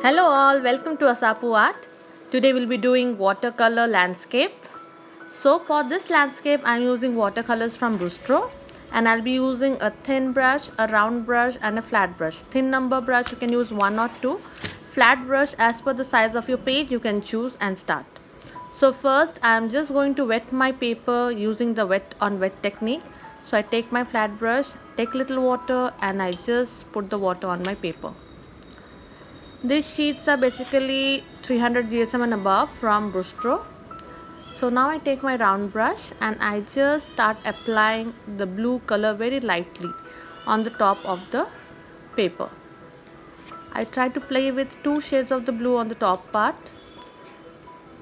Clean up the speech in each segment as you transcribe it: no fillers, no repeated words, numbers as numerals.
Hello all, welcome to Asapu Art. Today we'll be doing watercolor landscape. So for this landscape I'm using watercolors from Brustro, and I'll be using a thin brush, a round brush and a flat brush. Thin number brush you can use 1 or 2. Flat brush as per the size of your page you can choose and start. So first I'm just going to wet my paper using the wet on wet technique. So I take my flat brush, take little water and I just put the water on my paper. These sheets are basically 300 GSM and above from Brustro. So now I take my round brush and I just start applying the blue color very lightly on the top of the paper. I try to play with 2 shades of the blue on the top part.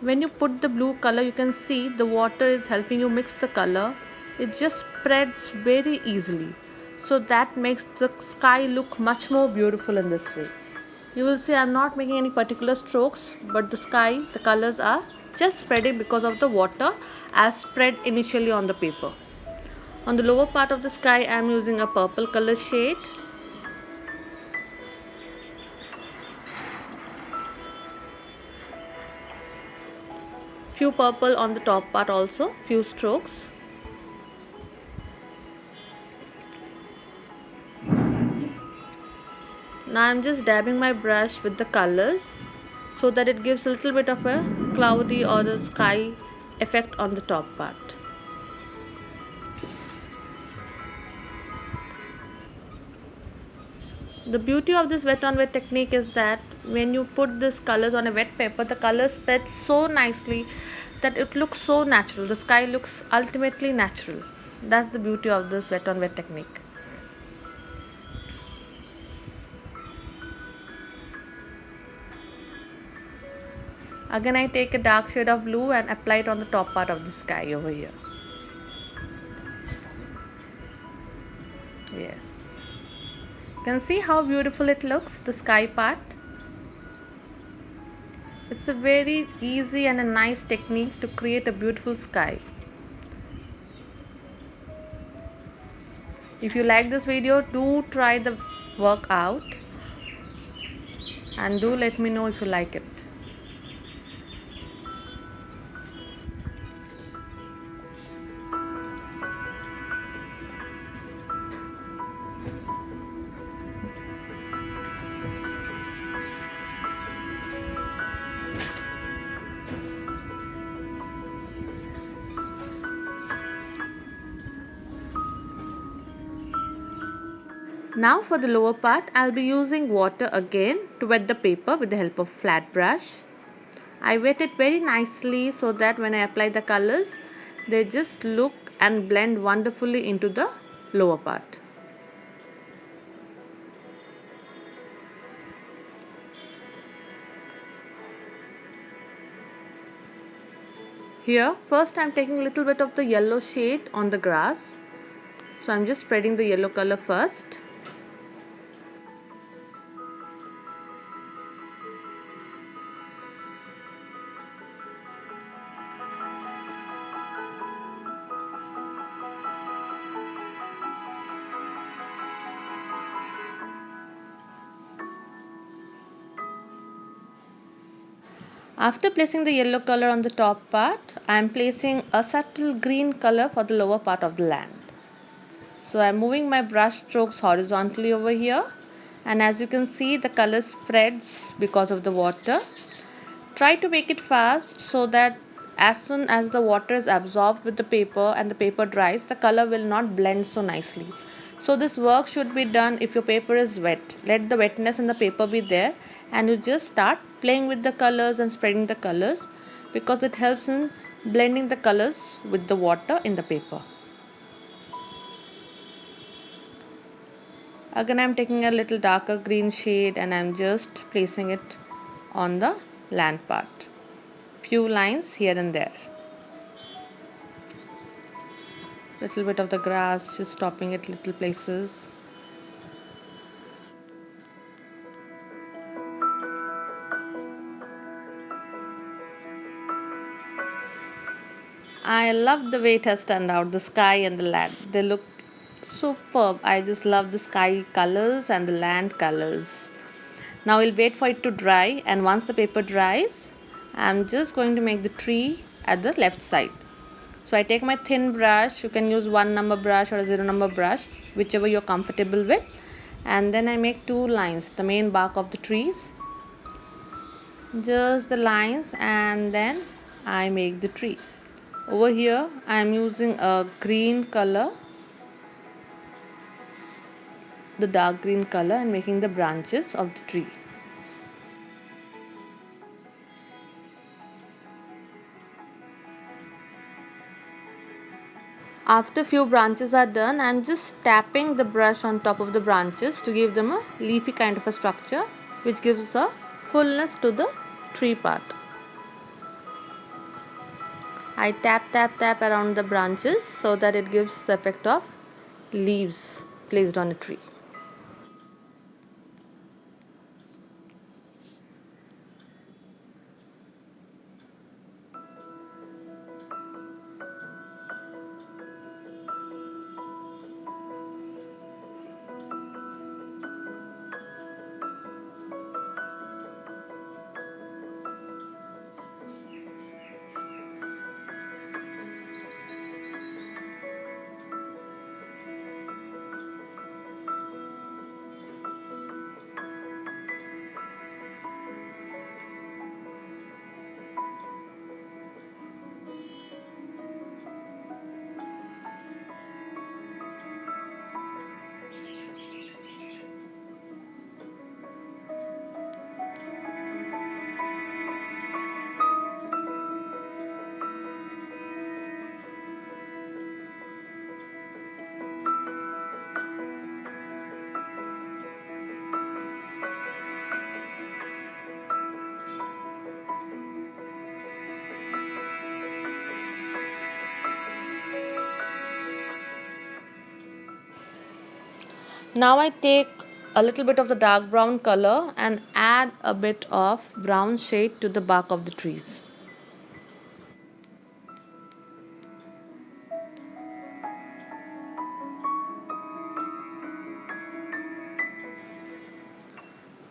When you put the blue color, you can see the water is helping you mix the color. It just spreads very easily. So that makes the sky look much more beautiful in this way. You will see I'm not making any particular strokes, but the sky, the colors are just spreading because of the water as spread initially on the paper. On the lower part of the sky I am using a purple color shade. Few purple on the top part also, few strokes. Now I am just dabbing my brush with the colors so that it gives a little bit of a cloudy or the sky effect on the top part. The beauty of this wet on wet technique is that when you put these colors on a wet paper, the colors spread so nicely that it looks so natural. The sky looks ultimately natural. That's the beauty of this wet on wet technique. Again I take a dark shade of blue and apply it on the top part of the sky over here. Yes. You can see how beautiful it looks, the sky part. It's a very easy and a nice technique to create a beautiful sky. If you like this video, do try the work out and do let me know if you like it. Now for the lower part, I'll be using water again to wet the paper with the help of flat brush. I wet it very nicely so that when I apply the colors, they just look and blend wonderfully into the lower part. Here, first I'm taking a little bit of the yellow shade on the grass. So I'm just spreading the yellow color first. After placing the yellow color on the top part, I am placing a subtle green color for the lower part of the land. So I am moving my brush strokes horizontally over here, and as you can see the color spreads because of the water. Try to make it fast so that as soon as the water is absorbed with the paper and the paper dries, the color will not blend so nicely. So this work should be done if your paper is wet. Let the wetness in the paper be there and you just start playing with the colors and spreading the colors, because it helps in blending the colors with the water in the paper. Again I am taking a little darker green shade and I am just placing it on the land part. Few lines here and there. Little bit of the grass, just stopping at little places. I love the way it has turned out, the sky and the land. They look superb. I just love the sky colors and the land colors. Now we'll wait for it to dry, and once the paper dries, I'm just going to make the tree at the left side. So I take my thin brush. You can use 1 number brush or a 0 number brush, whichever you're comfortable with, and then I make 2 lines, the main bark of the trees, just the lines, and then I make the tree. Over here I am using a green color, the dark green color, and making the branches of the tree. After few branches are done, I'm just tapping the brush on top of the branches to give them a leafy kind of a structure, which gives a fullness to the tree part. I tap around the branches so that it gives the effect of leaves placed on a tree. Now I take a little bit of the dark brown color and add a bit of brown shade to the bark of the trees.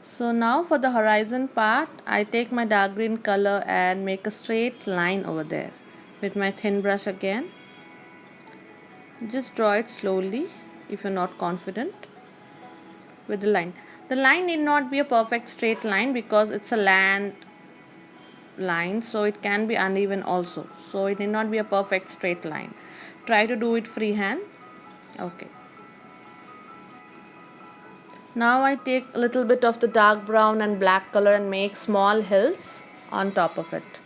So now for the horizon part, I take my dark green color and make a straight line over there with my thin brush again. Just draw it slowly if you're not confident with the line. The line need not be a perfect straight line because it's a land line, so it can be uneven also. So it need not be a perfect straight line. Try to do it freehand. Okay. Now I take a little bit of the dark brown and black color and make small hills on top of it.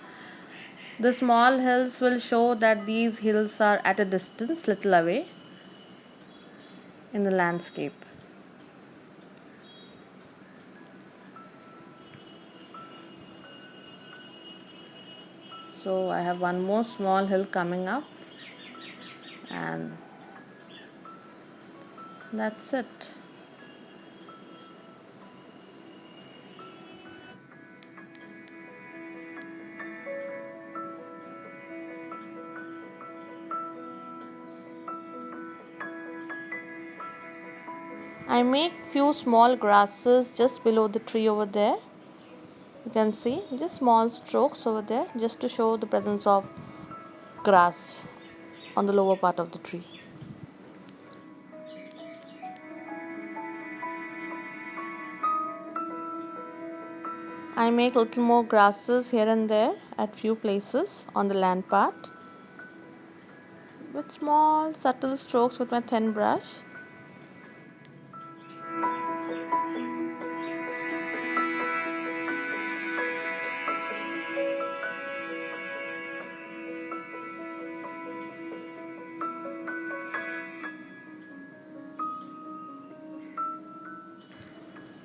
The small hills will show that these hills are at a distance, little away in the landscape. So I have one more small hill coming up, and that's it. I make few small grasses just below the tree over there. You can see just small strokes over there just to show the presence of grass on the lower part of the tree. I make little more grasses here and there at few places on the land part with small subtle strokes with my thin brush.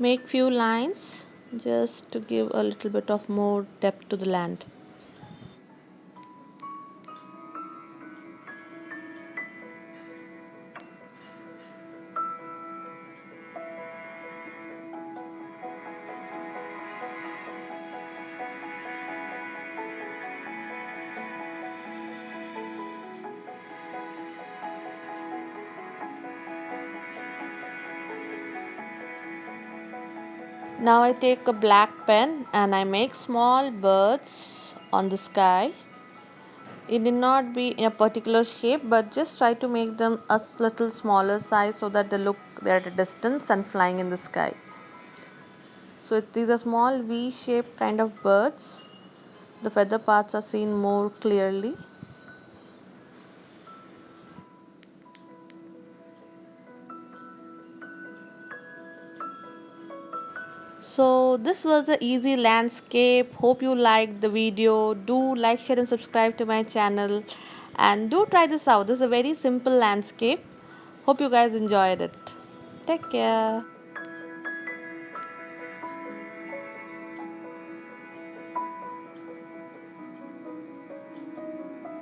Make few lines just to give a little bit of more depth to the land. Now I take a black pen and I make small birds on the sky. It need not be in a particular shape, but just try to make them a little smaller size so that they look they're at a distance and flying in the sky. So these are small V-shaped kind of birds. The feather parts are seen more clearly. So this was an easy landscape. Hope you liked the video. Do like, share and subscribe to my channel, and do try this out. This is a very simple landscape. Hope you guys enjoyed it. Take care.